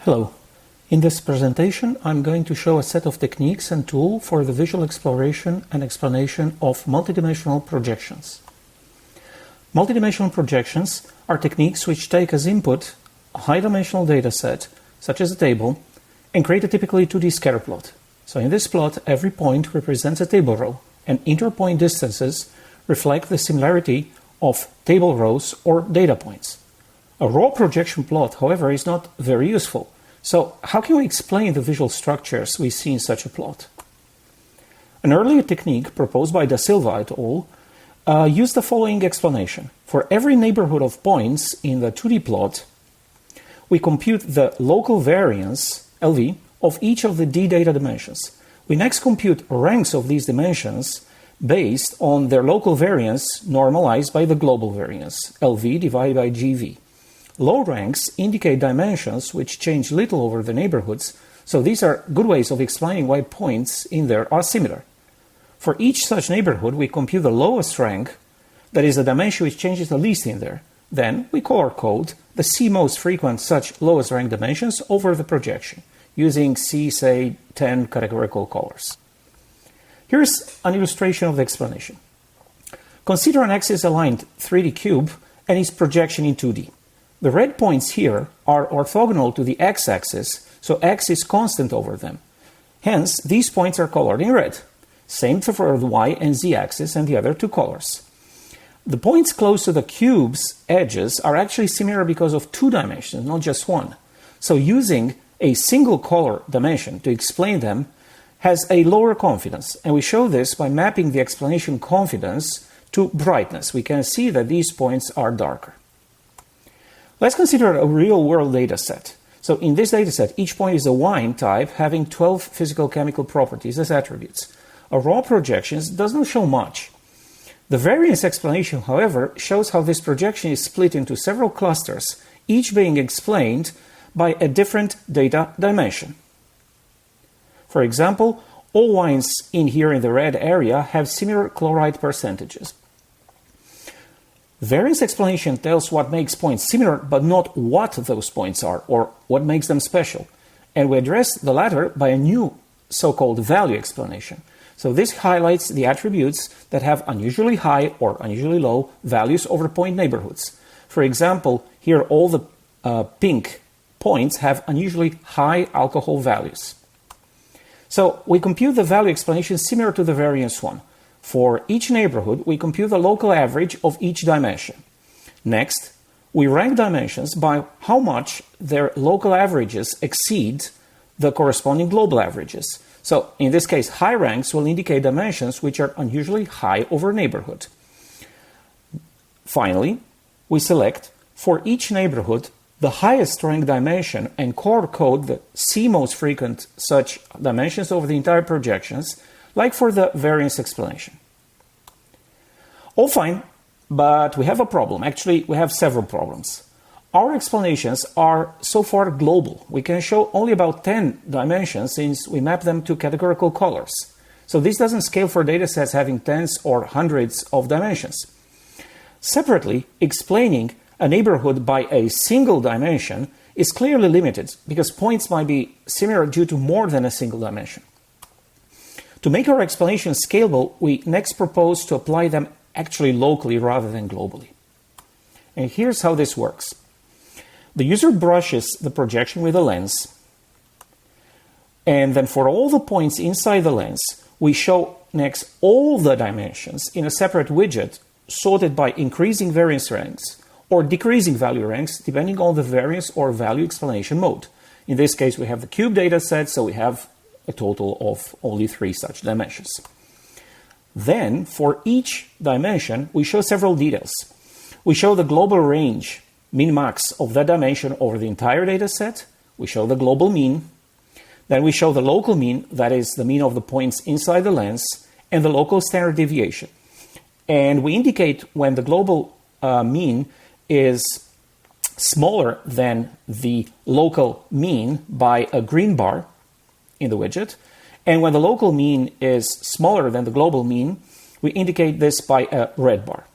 Hello. In this presentation, I'm going to show a set of techniques and tools for the visual exploration and explanation of multidimensional projections. Multidimensional projections are techniques which take as input a high-dimensional dataset, such as a table, and create a typically 2D scatter plot. So in this plot, every point represents a table row, and interpoint distances reflect the similarity of table rows or data points. A raw projection plot, however, is not very useful. So how can we explain the visual structures we see in such a plot? An earlier technique proposed by Da Silva et al. Used the following explanation. For every neighborhood of points in the 2D plot, we compute the local variance, LV, of each of the D data dimensions. We next compute ranks of these dimensions based on their local variance normalized by the global variance, LV divided by GV. Low ranks indicate dimensions which change little over the neighborhoods, so these are good ways of explaining why points in there are similar. For each such neighborhood, we compute the lowest rank, that is the dimension which changes the least in there. Then we color code the C most frequent such lowest rank dimensions over the projection, using C, say, 10 categorical colors. Here's an illustration of the explanation. Consider an axis-aligned 3D cube and its projection in 2D. The red points here are orthogonal to the x-axis, so x is constant over them. Hence, these points are colored in red. Same for the y and z-axis and the other two colors. The points close to the cube's edges are actually similar because of two dimensions, not just one. So using a single color dimension to explain them has a lower confidence, and we show this by mapping the explanation confidence to brightness. We can see that these points are darker. Let's consider a real-world data set. So in this data set, each point is a wine type having 12 physical-chemical properties as attributes. A raw projection does not show much. The variance explanation, however, shows how this projection is split into several clusters, each being explained by a different data dimension. For example, all wines in here in the red area have similar chloride percentages. Variance explanation tells what makes points similar, but not what those points are, or what makes them special. And we address the latter by a new so-called value explanation. So this highlights the attributes that have unusually high or unusually low values over point neighborhoods. For example, here all the pink points have unusually high alcohol values. So we compute the value explanation similar to the variance one. For each neighborhood, we compute the local average of each dimension. Next, we rank dimensions by how much their local averages exceed the corresponding global averages. So in this case, high ranks will indicate dimensions which are unusually high over a neighborhood. Finally, we select for each neighborhood the highest rank dimension and color code the C most frequent such dimensions over the entire projections, like for the variance explanation. All fine, but we have a problem. Actually, we have several problems. Our explanations are so far global. We can show only about 10 dimensions since we map them to categorical colors. So this doesn't scale for datasets having tens or hundreds of dimensions. Separately, explaining a neighborhood by a single dimension is clearly limited because points might be similar due to more than a single dimension. To make our explanation scalable, we next propose to apply them actually locally rather than globally. And here's how this works. The user brushes the projection with a lens, and then for all the points inside the lens, we show next all the dimensions in a separate widget sorted by increasing variance ranks or decreasing value ranks depending on the variance or value explanation mode. In this case, we have the cube data set, so we have a total of only 3 such dimensions. Then, for each dimension, we show several details. We show the global range, min-max of that dimension over the entire data set. We show the global mean. Then we show the local mean, that is the mean of the points inside the lens, and the local standard deviation. And we indicate when the global mean is smaller than the local mean by a green bar in the widget, and when the local mean is smaller than the global mean, we indicate this by a red bar.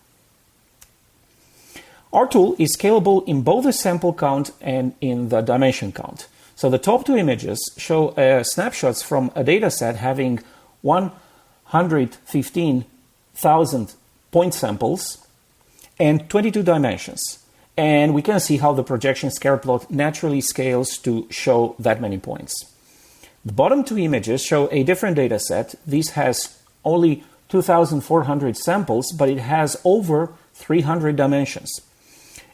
Our tool is scalable in both the sample count and in the dimension count. So the top two images show snapshots from a dataset having 115,000 point samples and 22 dimensions. And we can see how the projection scatter plot naturally scales to show that many points. The bottom two images show a different dataset. This has only 2,400 samples, but it has over 300 dimensions.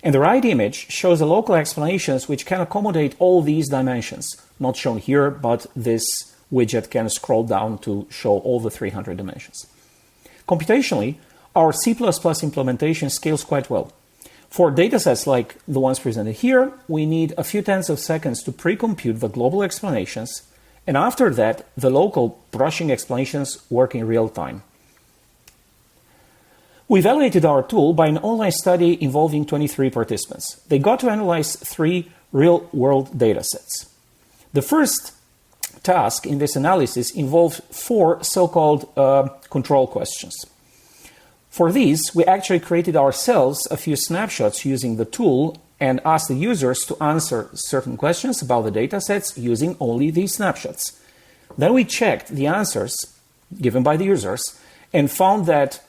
And the right image shows the local explanations which can accommodate all these dimensions. Not shown here, but this widget can scroll down to show all the 300 dimensions. Computationally, our C++ implementation scales quite well. For datasets like the ones presented here, we need a few tenths of seconds to pre-compute the global explanations, and after that, the local brushing explanations work in real time. We evaluated our tool by an online study involving 23 participants. They got to analyze 3 real-world datasets. The first task in this analysis involved 4 so-called control questions. For these, we actually created ourselves a few snapshots using the tool and asked the users to answer certain questions about the datasets using only these snapshots. Then we checked the answers given by the users and found that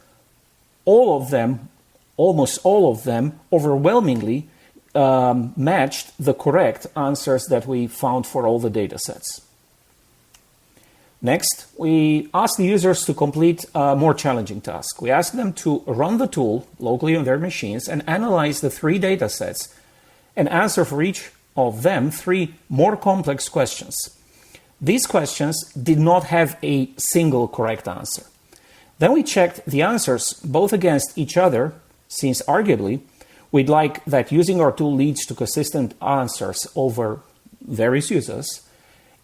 all of them, almost all of them, overwhelmingly matched the correct answers that we found for all the datasets. Next, we asked the users to complete a more challenging task. We asked them to run the tool locally on their machines and analyze the 3 datasets and answer for each of them 3 more complex questions. These questions did not have a single correct answer. Then we checked the answers both against each other, since arguably we'd like that using our tool leads to consistent answers over various users.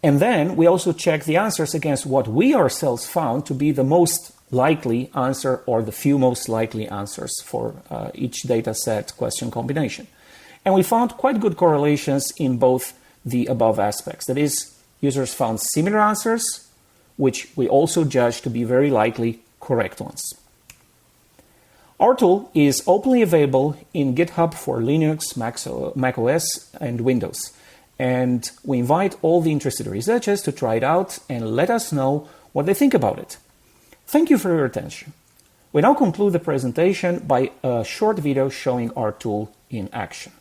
And then we also checked the answers against what we ourselves found to be the most likely answer or the few most likely answers for each dataset question combination. And we found quite good correlations in both the above aspects. That is, users found similar answers, which we also judged to be very likely correct ones. Our tool is openly available in GitHub for Linux, Mac OS, and Windows. And we invite all the interested researchers to try it out and let us know what they think about it. Thank you for your attention. We now conclude the presentation by a short video showing our tool in action.